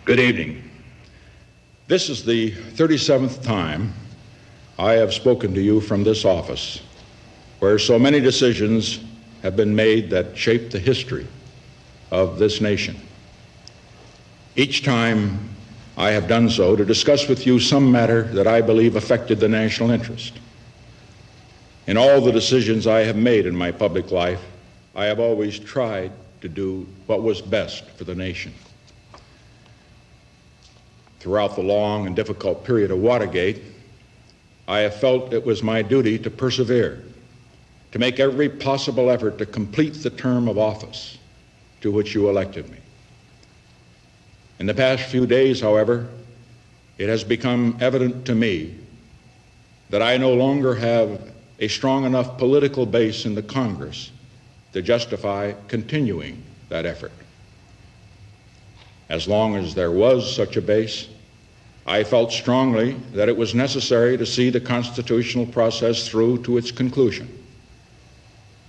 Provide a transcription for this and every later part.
Good evening. This is the 37th time I have spoken to you from this office, where so many decisions have been made that shape the history of this nation. Each time I have done so to discuss with you some matter that I believe affected the national interest. In all the decisions I have made in my public life, I have always tried to do what was best for the nation. Throughout the long and difficult period of Watergate, I have felt it was my duty to persevere, to make every possible effort to complete the term of office to which you elected me. In the past few days, however, it has become evident to me that I no longer have a strong enough political base in the Congress to justify continuing that effort. As long as there was such a base, I felt strongly that it was necessary to see the constitutional process through to its conclusion,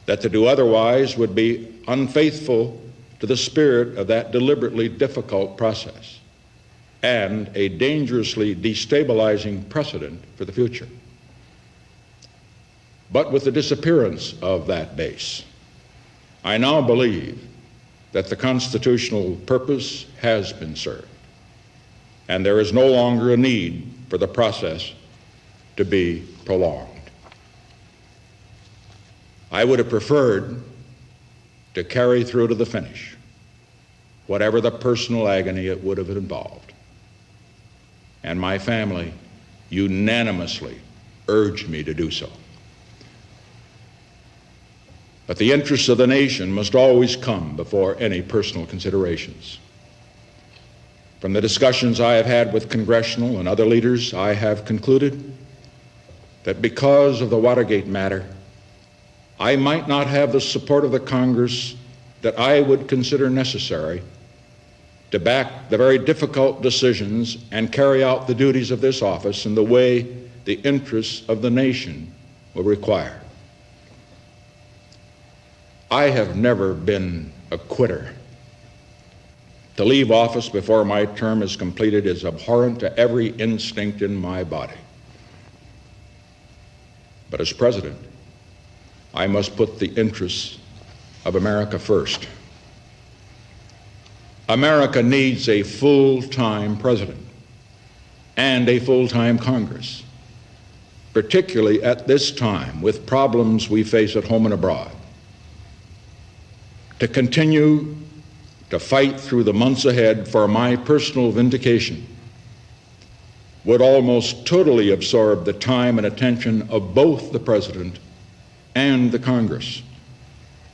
that to do otherwise would be unfaithful to the spirit of that deliberately difficult process and a dangerously destabilizing precedent for the future. But with the disappearance of that base, I now believe that the constitutional purpose has been served, and there is no longer a need for the process to be prolonged. I would have preferred to carry through to the finish, whatever the personal agony it would have involved. And my family unanimously urged me to do so. But the interests of the nation must always come before any personal considerations. From the discussions I have had with congressional and other leaders, I have concluded that because of the Watergate matter, I might not have the support of the Congress that I would consider necessary to back the very difficult decisions and carry out the duties of this office in the way the interests of the nation will require. I have never been a quitter. To leave office before my term is completed is abhorrent to every instinct in my body. But as president, I must put the interests of America first. America needs a full-time president and a full-time Congress, particularly at this time with problems we face at home and abroad. To continue to fight through the months ahead for my personal vindication would almost totally absorb the time and attention of both the President and the Congress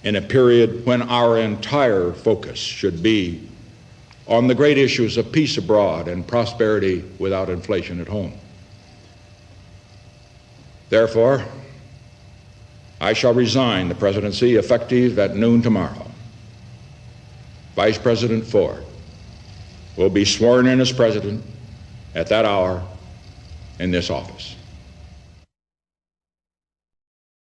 in a period when our entire focus should be on the great issues of peace abroad and prosperity without inflation at home. Therefore, I shall resign the presidency effective at noon tomorrow. Vice President Ford will be sworn in as president at that hour in this office.